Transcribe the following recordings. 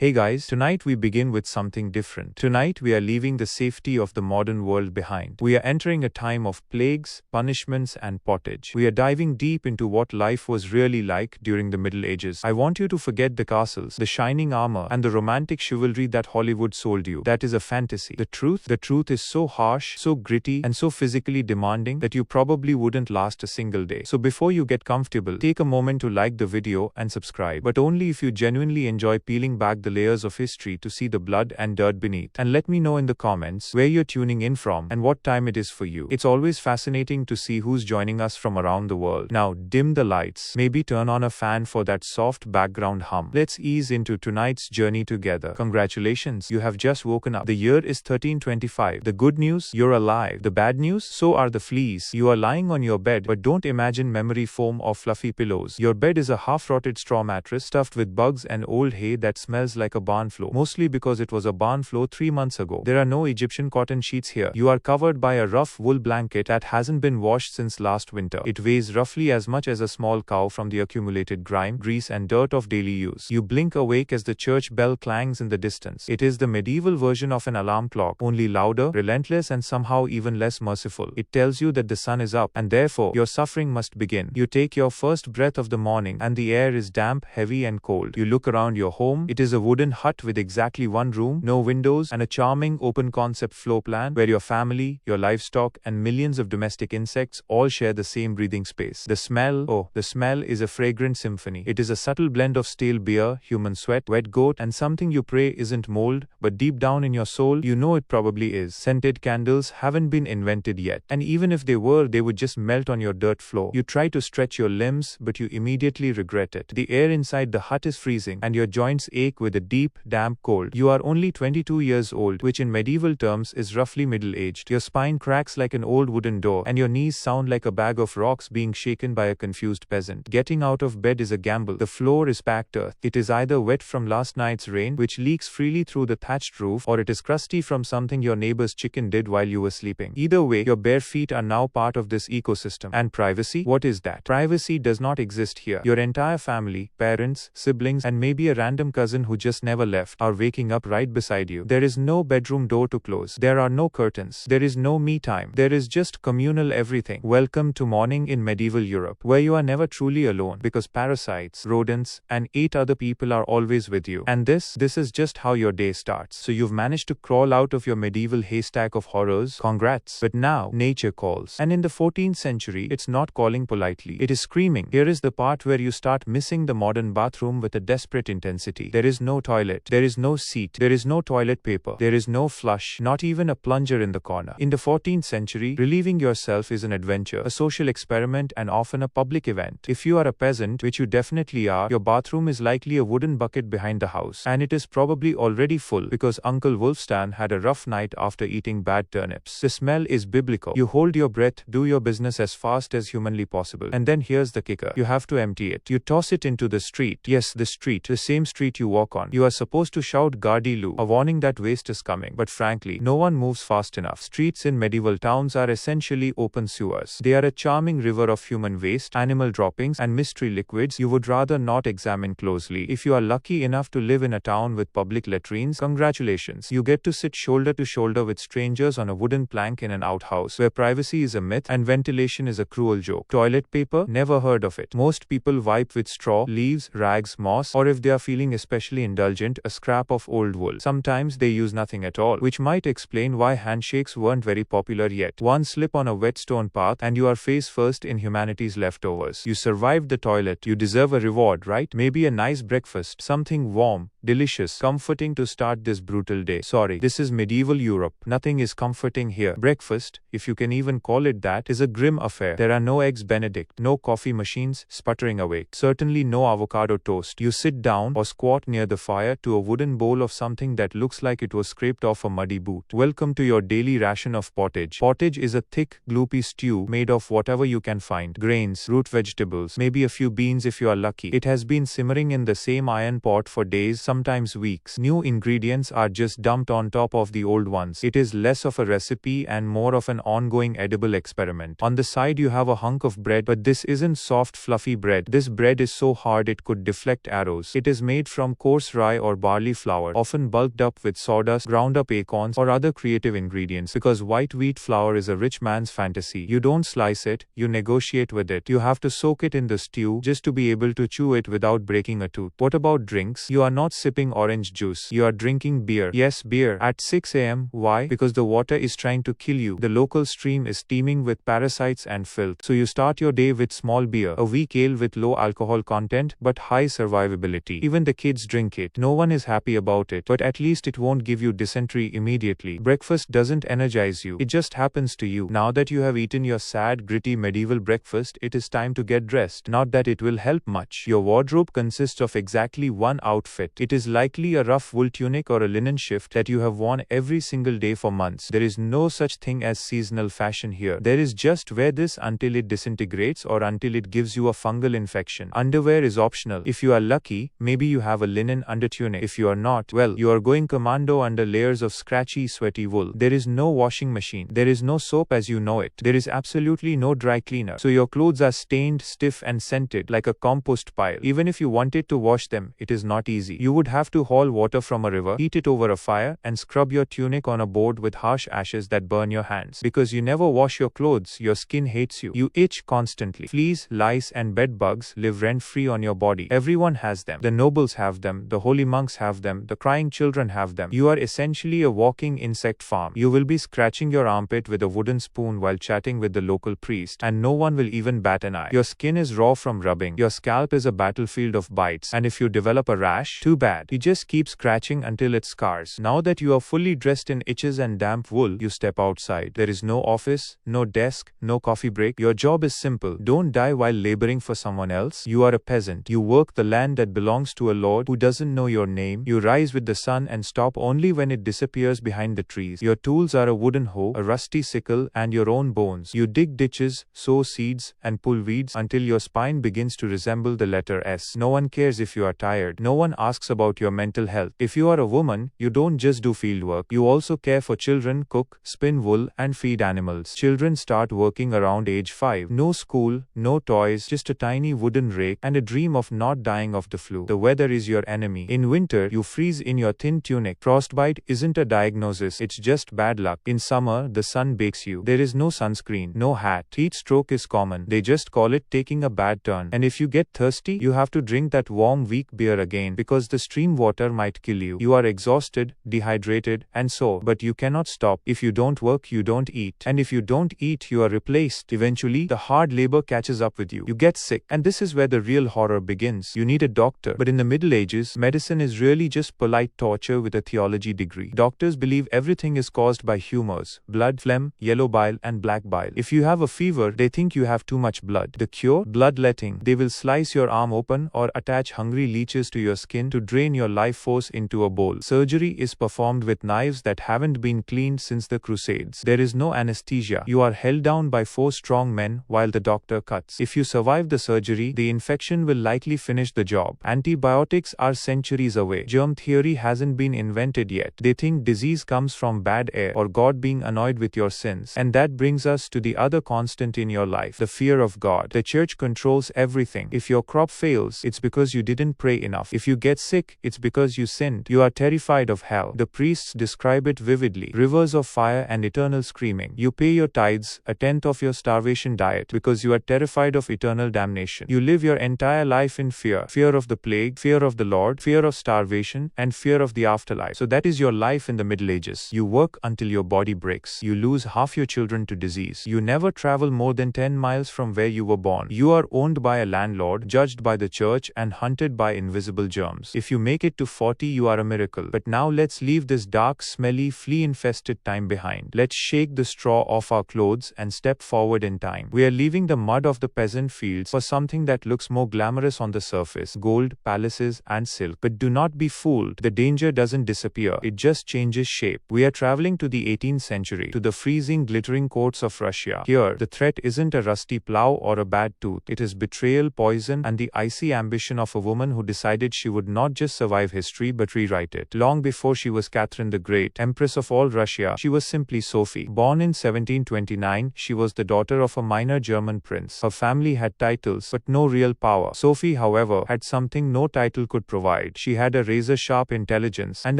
Hey guys, tonight we begin with something different. Tonight we are leaving the safety of the modern world behind. We are entering a time of plagues, punishments and pottage. We are diving deep into what life was really like during the Middle Ages. I want you to forget the castles, the shining armor and the romantic chivalry that Hollywood sold you. That is a fantasy. The truth is so harsh, so gritty and so physically demanding that you probably wouldn't last a single day. So before you get comfortable, take a moment to like the video and subscribe, but only if you genuinely enjoy peeling back the layers of history to see the blood and dirt beneath. And let me know in the comments where you're tuning in from and what time it is for you. It's always fascinating to see who's joining us from around the world. Now dim the lights, maybe turn on a fan for that soft background hum. Let's ease into tonight's journey together. Congratulations, you have just woken up. The year is 1325. The good news, you're alive. The bad news, so are the fleas. You are lying on your bed, but don't imagine memory foam or fluffy pillows. Your bed is a half-rotted straw mattress stuffed with bugs and old hay that smells like a barn floor, mostly because it was a barn floor 3 months ago. There are no Egyptian cotton sheets here. You are covered by a rough wool blanket that hasn't been washed since last winter. It weighs roughly as much as a small cow from the accumulated grime, grease and dirt of daily use. You blink awake as the church bell clangs in the distance. It is the medieval version of an alarm clock, only louder, relentless and somehow even less merciful. It tells you that the sun is up and therefore your suffering must begin. You take your first breath of the morning and the air is damp, heavy and cold. You look around your home. It is a wooden hut with exactly one room, no windows and a charming open concept floor plan where your family, your livestock and millions of domestic insects all share the same breathing space. The smell is a fragrant symphony. It is a subtle blend of stale beer, human sweat, wet goat and something you pray isn't mold, but deep down in your soul you know it probably is. Scented candles haven't been invented yet, and even if they were, they would just melt on your dirt floor. You try to stretch your limbs, but you immediately regret it. The air inside the hut is freezing and your joints ache with a deep, damp cold. You are only 22 years old, which in medieval terms is roughly middle-aged. Your spine cracks like an old wooden door and your knees sound like a bag of rocks being shaken by a confused peasant. Getting out of bed is a gamble. The floor is packed earth. It is either wet from last night's rain, which leaks freely through the thatched roof, or it is crusty from something your neighbor's chicken did while you were sleeping. Either way, your bare feet are now part of this ecosystem. And privacy? What is that? Privacy does not exist here. Your entire family, parents, siblings and maybe a random cousin who just never left are waking up right beside you. There is no bedroom door to close. There are no curtains. There is no me time. There is just communal everything. Welcome to morning in medieval Europe, where you are never truly alone because parasites, rodents and 8 other people are always with you. And this is just how your day starts. So you've managed to crawl out of your medieval haystack of horrors. Congrats. But now nature calls. And in the 14th century, it's not calling politely. It is screaming. Here is the part where you start missing the modern bathroom with a desperate intensity. There is no toilet. There is no seat. There is no toilet paper. There is no flush. Not even a plunger in the corner. In the 14th century, relieving yourself is an adventure, a social experiment and often a public event. If you are a peasant, which you definitely are, your bathroom is likely a wooden bucket behind the house. And it is probably already full because Uncle Wolfstan had a rough night after eating bad turnips. The smell is biblical. You hold your breath, do your business as fast as humanly possible. And then here's the kicker. You have to empty it. You toss it into the street. Yes, the street. The same street you walk on. You are supposed to shout Gardi-lu, a warning that waste is coming. But frankly, no one moves fast enough. Streets in medieval towns are essentially open sewers. They are a charming river of human waste, animal droppings and mystery liquids you would rather not examine closely. If you are lucky enough to live in a town with public latrines, congratulations. You get to sit shoulder to shoulder with strangers on a wooden plank in an outhouse where privacy is a myth and ventilation is a cruel joke. Toilet paper? Never heard of it. Most people wipe with straw, leaves, rags, moss, or if they are feeling especially indulgent, a scrap of old wool. Sometimes they use nothing at all, which might explain why handshakes weren't very popular yet. One slip on a wet stone path and you are face first in humanity's leftovers. You survived the toilet. You deserve a reward, right? Maybe a nice breakfast, something warm, delicious, comforting to start this brutal day. Sorry, this is medieval Europe. Nothing is comforting here. Breakfast, if you can even call it that, is a grim affair. There are no eggs Benedict, no coffee machines sputtering awake, certainly no avocado toast. You sit down or squat near the fire to a wooden bowl of something that looks like it was scraped off a muddy boot. Welcome to your daily ration of pottage. Pottage is a thick, gloopy stew made of whatever you can find. Grains, root vegetables, maybe a few beans if you are lucky. It has been simmering in the same iron pot for days, sometimes weeks. New ingredients are just dumped on top of the old ones. It is less of a recipe and more of an ongoing edible experiment. On the side you have a hunk of bread, but this isn't soft fluffy bread. This bread is so hard it could deflect arrows. It is made from coarse rye or barley flour, often bulked up with sawdust, ground up acorns, or other creative ingredients. Because white wheat flour is a rich man's fantasy. You don't slice it, you negotiate with it. You have to soak it in the stew just to be able to chew it without breaking a tooth. What about drinks? You are not sipping orange juice. You are drinking beer. Yes, beer. At 6 a.m. Why? Because the water is trying to kill you. The local stream is teeming with parasites and filth. So you start your day with small beer, a weak ale with low alcohol content but high survivability. Even the kids drink it. No one is happy about it, but at least it won't give you dysentery immediately. Breakfast doesn't energize you. It just happens to you. Now that you have eaten your sad, gritty medieval breakfast, it is time to get dressed. Not that it will help much. Your wardrobe consists of exactly one outfit. It is likely a rough wool tunic or a linen shift that you have worn every single day for months. There is no such thing as seasonal fashion here. There is just wear this until it disintegrates or until it gives you a fungal infection. Underwear is optional. If you are lucky, maybe you have a linen undertunic. If you are not, well, you are going commando under layers of scratchy, sweaty wool. There is no washing machine. There is no soap as you know it. There is absolutely no dry cleaner. So your clothes are stained, stiff and scented like a compost pile. Even if you wanted to wash them, it is not easy. You would have to haul water from a river, heat it over a fire, and scrub your tunic on a board with harsh ashes that burn your hands. Because you never wash your clothes, your skin hates you. You itch constantly. Fleas, lice and bed bugs live rent-free on your body. Everyone has them. The nobles have them. The holy monks have them. The crying children have them. You are essentially a walking insect farm. You will be scratching your armpit with a wooden spoon while chatting with the local priest, and no one will even bat an eye. Your skin is raw from rubbing. Your scalp is a battlefield of bites, and if you develop a rash, too bad. You just keep scratching until it scars. Now that you are fully dressed in itches and damp wool, you step outside. There is no office, no desk, no coffee break. Your job is simple. Don't die while laboring for someone else. You are a peasant. You work the land that belongs to a lord who doesn't know your name. You rise with the sun and stop only when it disappears behind the trees. Your tools are a wooden hoe, a rusty sickle, and your own bones. You dig ditches, sow seeds, and pull weeds until your spine begins to resemble the letter S. No one cares if you are tired. No one asks about your mental health. If you are a woman, you don't just do field work. You also care for children, cook, spin wool, and feed animals. Children start working around age 5. No school, no toys, just a tiny wooden rake and a dream of not dying of the flu. The weather is your enemy. In winter, you freeze in your thin tunic. Frostbite isn't a diagnosis, it's just bad luck. In summer, the sun bakes you. There is no sunscreen, no hat. Heat stroke is common. They just call it taking a bad turn. And if you get thirsty, you have to drink that warm, weak beer again because the stream water might kill you. You are exhausted, dehydrated, and sore. But you cannot stop. If you don't work, you don't eat. And if you don't eat, you are replaced. Eventually, the hard labor catches up with you. You get sick. And this is where the real horror begins. You need a doctor. But in the Middle Ages, medicine is really just polite torture with a theology degree. Doctors believe everything is caused by humors: blood, phlegm, yellow bile, and black bile. If you have a fever, they think you have too much blood. The cure? Bloodletting. They will slice your arm open or attach hungry leeches to your skin to drain your life force into a bowl. Surgery is performed with knives that haven't been cleaned since the Crusades. There is no anesthesia. You are held down by 4 strong men while the doctor cuts. If you survive the surgery, the infection will likely finish the job. Antibiotics are centuries away. Germ theory hasn't been invented yet. They think disease comes from bad air or God being annoyed with your sins. And that brings us to the other constant in your life, the fear of God. The church controls everything. If your crop fails, it's because you didn't pray enough. If you get sick, it's because you sinned. You are terrified of hell. The priests describe it vividly: rivers of fire and eternal screaming. You pay your tithes, a tenth of your starvation diet, because you are terrified of eternal damnation. You live your entire life in fear. Fear of the plague, fear of the Lord, fear of starvation, and fear of the afterlife. So that is your life in the Middle Ages. You work until your body breaks. You lose half your children to disease. You never travel more than 10 miles from where you were born. You are owned by a landlord, judged by the church, and hunted by invisible germs. If you make it to 40, you are a miracle. But now let's leave this dark, smelly, flea-infested time behind. Let's shake the straw off our clothes and step forward in time. We are leaving the mud of the peasant fields for something that looks more glamorous on the surface: gold, palaces, and silk. But do not be fooled. The danger doesn't disappear. It just changes shape. We are traveling to the 18th century, to the freezing, glittering courts of Russia. Here, the threat isn't a rusty plow or a bad tooth. It is betrayal, poison, and the icy ambition of a woman who decided she would not just survive history but rewrite it. Long before she was Catherine the Great, Empress of all Russia, she was simply Sophie. Born in 1729, she was the daughter of a minor German prince. Her family had titles but no real power. Sophie, however, had something no title could provide. She had a razor-sharp intelligence and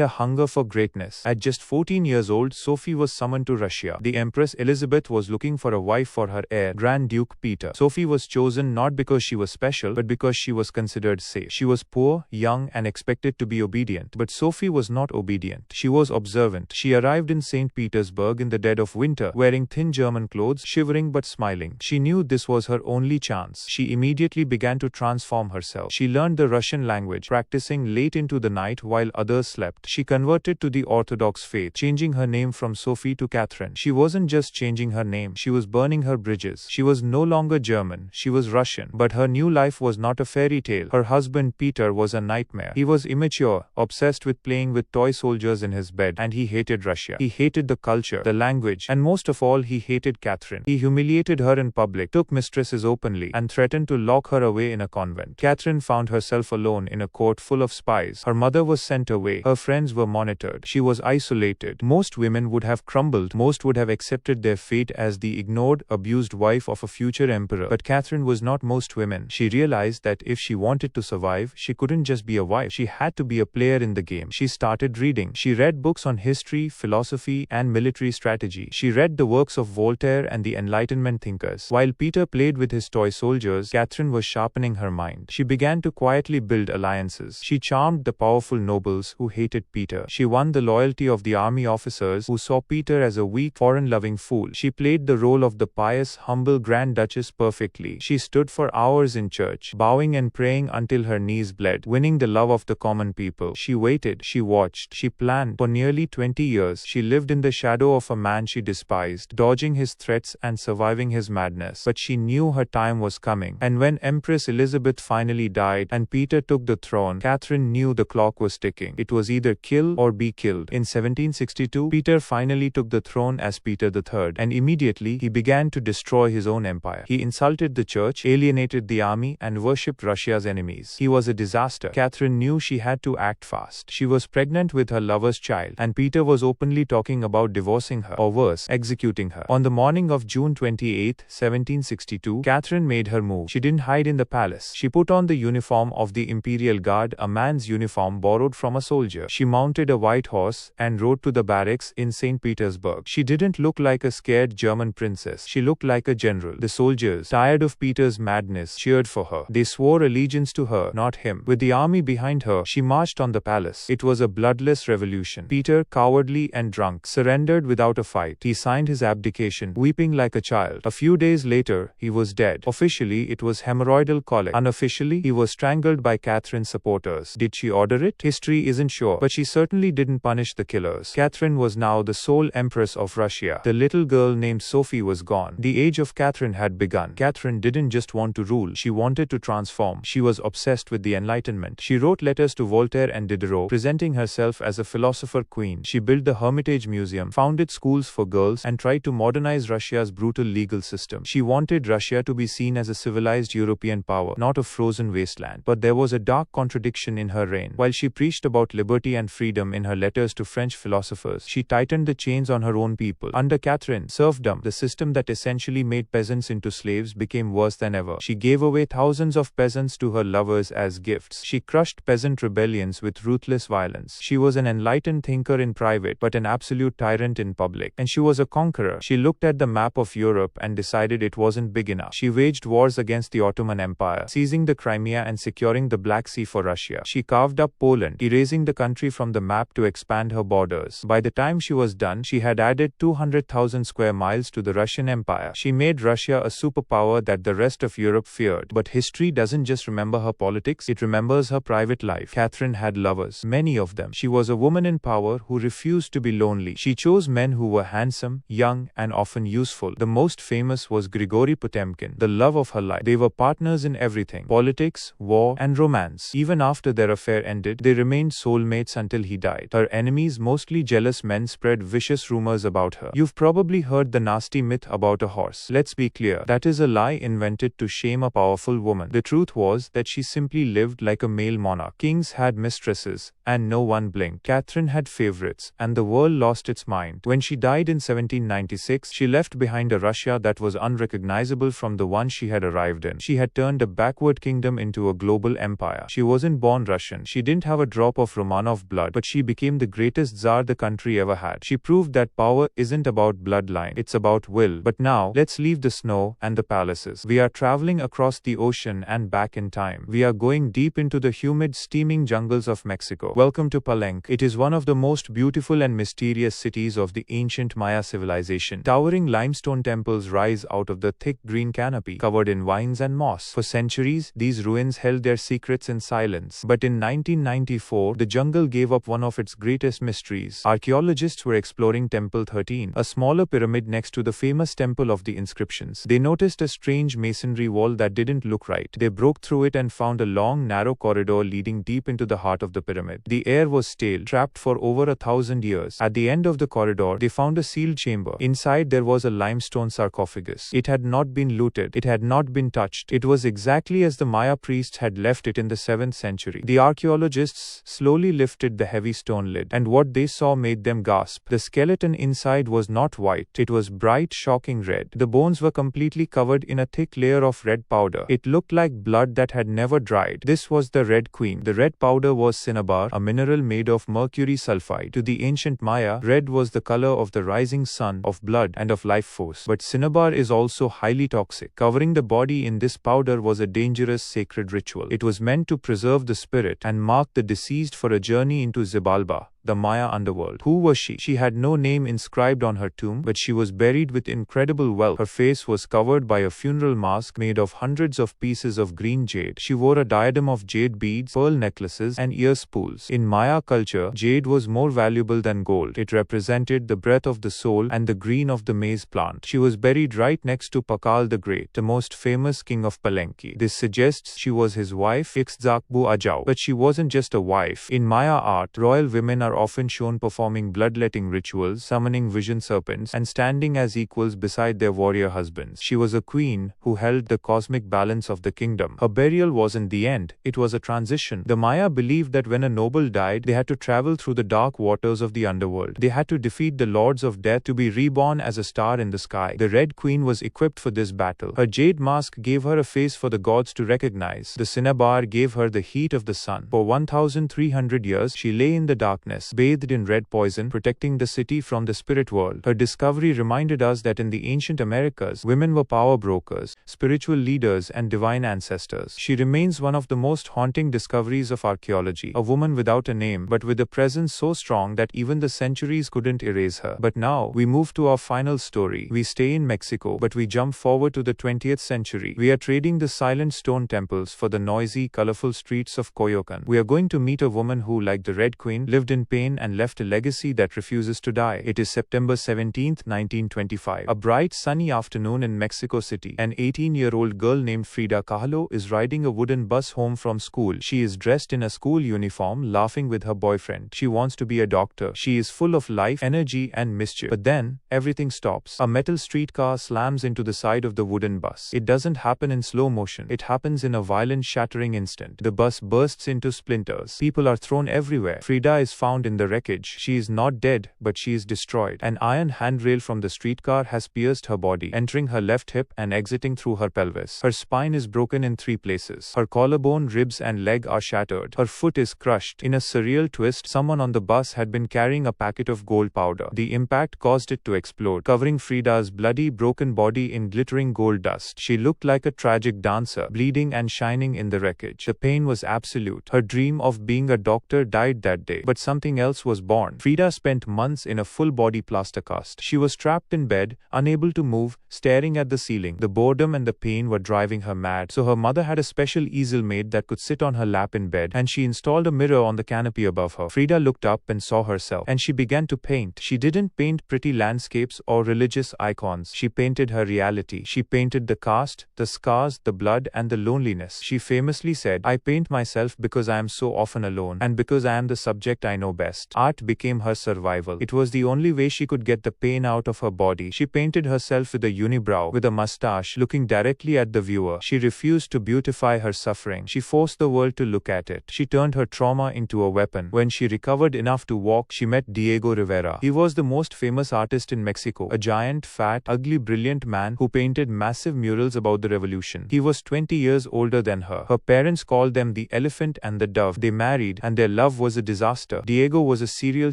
a hunger for greatness. At just 14 years old, Sophie was summoned to Russia. The Empress Elizabeth was looking for a wife for her heir, Grand Duke Peter. Sophie was chosen not because she was special, but because she was considered safe. She was poor, young, and expected to be obedient. But Sophie was not obedient. She was observant. She arrived in St. Petersburg in the dead of winter, wearing thin German clothes, shivering but smiling. She knew this was her only chance. She immediately began to transform herself. She learned the Russian language, practicing late into the night while others slept. She converted to the Orthodox faith, changing her name from Sophie to Catherine. She wasn't just changing her name, she was burning her bridges. She was no longer German, she was Russian. But her new life was not a fairy tale. Her husband Peter was a nightmare. He was immature, obsessed with playing with toy soldiers in his bed, and he hated Russia. He hated the culture, the language, and most of all, he hated Catherine. He humiliated her in public, took mistresses openly, and threatened to lock her away in a convent. Catherine found herself alone in a court full of spies. Her mother was sent away. Her friends were monitored. She was isolated. Most women would have crumbled. Most would have accepted their fate as the ignored, abused wife of a future emperor. But Catherine was not most women. She realized that if she wanted to survive, she couldn't just be a wife. She had to be a player in the game. She started reading. She read books on history, philosophy, and military strategy. She read the works of Voltaire and the Enlightenment thinkers. While Peter played with his toy soldiers, Catherine was sharpening her mind. She began to quietly build alliances. She charmed the powerful nobles who hated Peter. She won the loyalty of the army officers who saw Peter as a weak, foreign-loving fool. She played the role of the pious, humble Grand Duchess perfectly. She stood for hours in church, bowing and praying until her knees bled, winning the love of the common people. She waited, she watched, she planned. For nearly 20 years, she lived in the shadow of a man she despised, dodging his threats and surviving his madness. But she knew her time was coming. And when Empress Elizabeth finally died and Peter took the throne, Catherine knew the clock was ticking. It was either kill or be killed. In 1762, Peter finally took the throne as Peter III, and immediately he began to destroy his own empire. He insulted the church, alienated the army, and worshipped Russia's enemies. He was a disaster. Catherine knew she had to act fast. She was pregnant with her lover's child, and Peter was openly talking about divorcing her, or worse, executing her. On the morning of June 28, 1762, Catherine made her move. She didn't hide in the palace. She put on the uniform of the Imperial Guard, a man's uniform borrowed from a soldier. She mounted a white horse and rode to the barracks in St. Petersburg. She didn't look like a scared German princess. She looked like a general. The soldiers, tired of Peter's madness, cheered for her. They swore allegiance to her, not him. With the army behind her, she marched on the palace. It was a bloodless revolution. Peter, cowardly and drunk, surrendered without a fight. He signed his abdication, weeping like a child. A few days later, he was dead. Officially, it was hemorrhoidal colic. Unofficially, he was strangled by Catherine's supporters. Did she order it? History isn't sure, but she certainly didn't punish the killers. Catherine was now the sole empress of Russia. The little girl named Sophie was gone. The age of Catherine had begun. Catherine didn't just want to rule, she wanted to transform. She was obsessed with the Enlightenment. She wrote letters to Voltaire and Diderot, presenting herself as a philosopher queen. She built the Hermitage Museum, founded schools for girls, and tried to modernize Russia's brutal legal system. She wanted Russia to be seen as a civilized European power, not a frozen wasteland. But there was a dark contradiction in her reign. While she preached about liberty and freedom in her letters to French philosophers, she tightened the chains on her own people. Under Catherine, serfdom, the system that essentially made peasants into slaves, became worse than ever. She gave away thousands of peasants to her lovers as gifts. She crushed peasant rebellions with ruthless violence. She was an enlightened thinker in private, but an absolute tyrant in public. And she was a conqueror. She looked at the map of Europe and decided it wasn't big enough. She waged wars against the Ottoman Empire, seizing the Crimea and securing the Black Sea for Russia. She carved up Poland, erasing the country from the map to expand her borders. By the time she was done, she had added 200,000 square miles to the Russian Empire. She made Russia a superpower that the rest of Europe feared. But history doesn't just remember her politics, it remembers her private life. Catherine had lovers, many of them. She was a woman in power who refused to be lonely. She chose men who were handsome, young, and often useful. The most famous was Grigory Potemkin, the love of her life. They were partners in everything: politics, war, and romance. Even after their affair ended, they remained soulmates until he died. Her enemies, mostly jealous men, spread vicious rumors about her. You've probably heard the nasty myth about a horse. Let's be clear, that is a lie invented to shame a powerful woman. The truth was that she simply lived like a male monarch. dark. Kings had mistresses, and no one blinked. Catherine had favorites, and the world lost its mind. When she died in 1796, she left behind a Russia that was unrecognizable from the one she had arrived in. She had turned a backward kingdom into a global empire. She wasn't born Russian. She didn't have a drop of Romanov blood, but she became the greatest Tsar the country ever had. She proved that power isn't about bloodline, it's about will. But now, let's leave the snow and the palaces. We are traveling across the ocean and back in time. We are going deep into the humid, steaming jungles of Mexico. Welcome to Palenque. It is one of the most beautiful and mysterious cities of the ancient Maya civilization. Towering limestone temples rise out of the thick green canopy, covered in vines and moss. For centuries, these ruins held their secrets in silence. But in 1994, the jungle gave up one of its greatest mysteries. Archaeologists were exploring Temple 13, a smaller pyramid next to the famous Temple of the Inscriptions. They noticed a strange masonry wall that didn't look right. They broke through it and found a long, narrow corridor leading deep into the heart of the pyramid. The air was stale, trapped for over 1,000 years. At the end of the corridor, they found a sealed chamber. Inside there was a limestone sarcophagus. It had not been looted. It had not been touched. It was exactly as the Maya priests had left it in the 7th century. The archaeologists slowly lifted the heavy stone lid, and what they saw made them gasp. The skeleton inside was not white. It was bright, shocking red. The bones were completely covered in a thick layer of red powder. It looked like blood that had never dried. This was the Red Queen. The red powder was cinnabar, a mineral made of mercury sulfide. To the ancient Maya, red was the color of the rising sun, of blood, and of life force. But cinnabar is also highly toxic. Covering the body in this powder was a dangerous sacred ritual. It was meant to preserve the spirit and mark the deceased for a journey into Xibalba, the Maya underworld. Who was she? She had no name inscribed on her tomb, but she was buried with incredible wealth. Her face was covered by a funeral mask made of hundreds of pieces of green jade. She wore a diadem of jade beads, pearl necklaces, and ear spools. In Maya culture, jade was more valuable than gold. It represented the breath of the soul and the green of the maize plant. She was buried right next to Pakal the Great, the most famous king of Palenque. This suggests she was his wife, Ixtacbu Ajau. But she wasn't just a wife. In Maya art, royal women are often shown performing bloodletting rituals, summoning vision serpents, and standing as equals beside their warrior husbands. She was a queen who held the cosmic balance of the kingdom. Her burial wasn't the end, it was a transition. The Maya believed that when a noble died, they had to travel through the dark waters of the underworld. They had to defeat the lords of death to be reborn as a star in the sky. The Red Queen was equipped for this battle. Her jade mask gave her a face for the gods to recognize. The cinnabar gave her the heat of the sun. For 1,300 years, she lay in the darkness, bathed in red poison, protecting the city from the spirit world. Her discovery reminded us that in the ancient Americas, women were power brokers, spiritual leaders, and divine ancestors. She remains one of the most haunting discoveries of archaeology. A woman without a name, but with a presence so strong that even the centuries couldn't erase her. But now, we move to our final story. We stay in Mexico, but we jump forward to the 20th century. We are trading the silent stone temples for the noisy, colorful streets of Coyoacán. We are going to meet a woman who, like the Red Queen, lived in pain and left a legacy that refuses to die. It is September 17, 1925. A bright, sunny afternoon in Mexico City. An 18-year-old girl named Frida Kahlo is riding a wooden bus home from school. She is dressed in a school uniform, laughing with her boyfriend. She wants to be a doctor. She is full of life, energy, and mischief. But then, everything stops. A metal streetcar slams into the side of the wooden bus. It doesn't happen in slow motion. It happens in a violent, shattering instant. The bus bursts into splinters. People are thrown everywhere. Frida is found in the wreckage. She is not dead, but she is destroyed. An iron handrail from the streetcar has pierced her body, entering her left hip and exiting through her pelvis. Her spine is broken in 3 places. Her collarbone, ribs, and leg are shattered. Her foot is crushed. In a surreal twist, someone on the bus had been carrying a packet of gold powder. The impact caused it to explode, covering Frida's bloody, broken body in glittering gold dust. She looked like a tragic dancer, bleeding and shining in the wreckage. The pain was absolute. Her dream of being a doctor died that day, but something else was born. Frida spent months in a full-body plaster cast. She was trapped in bed, unable to move, staring at the ceiling. The boredom and the pain were driving her mad, so her mother had a special easel made that could sit on her lap in bed, and she installed a mirror on the canopy above her. Frida looked up and saw herself, and she began to paint. She didn't paint pretty landscapes or religious icons. She painted her reality. She painted the cast, the scars, the blood, and the loneliness. She famously said, "I paint myself because I am so often alone, and because I am the subject I know best. Art became her survival. It was the only way she could get the pain out of her body. She painted herself with a unibrow, with a mustache, looking directly at the viewer. She refused to beautify her suffering. She forced the world to look at it. She turned her trauma into a weapon. When she recovered enough to walk, she met Diego Rivera. He was the most famous artist in Mexico, a giant, fat, ugly, brilliant man who painted massive murals about the revolution. He was 20 years older than her. Her parents called them the elephant and the dove. They married, and their love was a disaster. Diego was a serial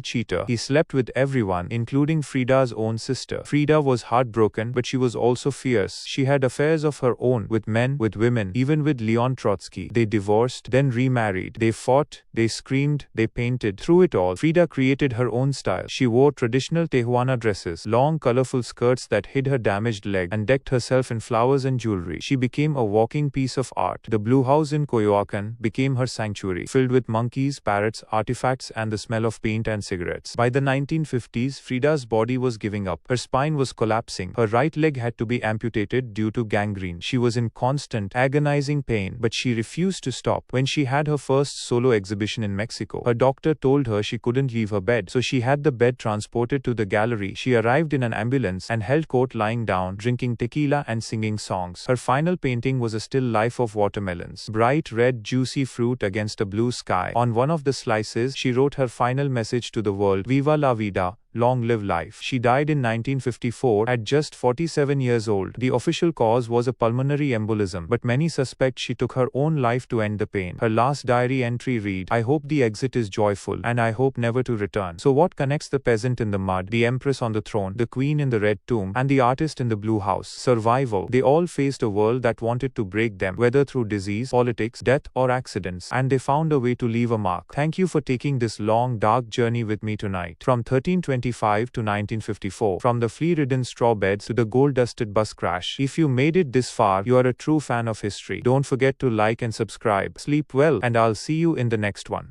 cheater. He slept with everyone, including Frida's own sister. Frida was heartbroken, but she was also fierce. She had affairs of her own, with men, with women, even with Leon Trotsky. They divorced, then remarried. They fought, they screamed, they painted. Through it all, Frida created her own style. She wore traditional Tijuana dresses, long colorful skirts that hid her damaged leg, and decked herself in flowers and jewelry. She became a walking piece of art. The Blue House in Coyoacan became her sanctuary, filled with monkeys, parrots, artifacts, and the smell of paint and cigarettes. By the 1950s, Frida's body was giving up. Her spine was collapsing. Her right leg had to be amputated due to gangrene. She was in constant, agonizing pain, but she refused to stop. When she had her first solo exhibition in Mexico, her doctor told her she couldn't leave her bed, so she had the bed transported to the gallery. She arrived in an ambulance and held court lying down, drinking tequila and singing songs. Her final painting was a still life of watermelons, bright red juicy fruit against a blue sky. On one of the slices, she wrote her final message to the world: Viva la vida, long live life. She died in 1954 at just 47 years old. The official cause was a pulmonary embolism, but many suspect she took her own life to end the pain. Her last diary entry read, "I hope the exit is joyful, and I hope never to return." So what connects the peasant in the mud, the empress on the throne, the queen in the red tomb, and the artist in the blue house? Survival. They all faced a world that wanted to break them, whether through disease, politics, death, or accidents, and they found a way to leave a mark. Thank you for taking this long, dark journey with me tonight. From 1325 to 1954, from the flea-ridden straw beds to the gold-dusted bus crash. If you made it this far, you are a true fan of history. Don't forget to like and subscribe. Sleep well, and I'll see you in the next one.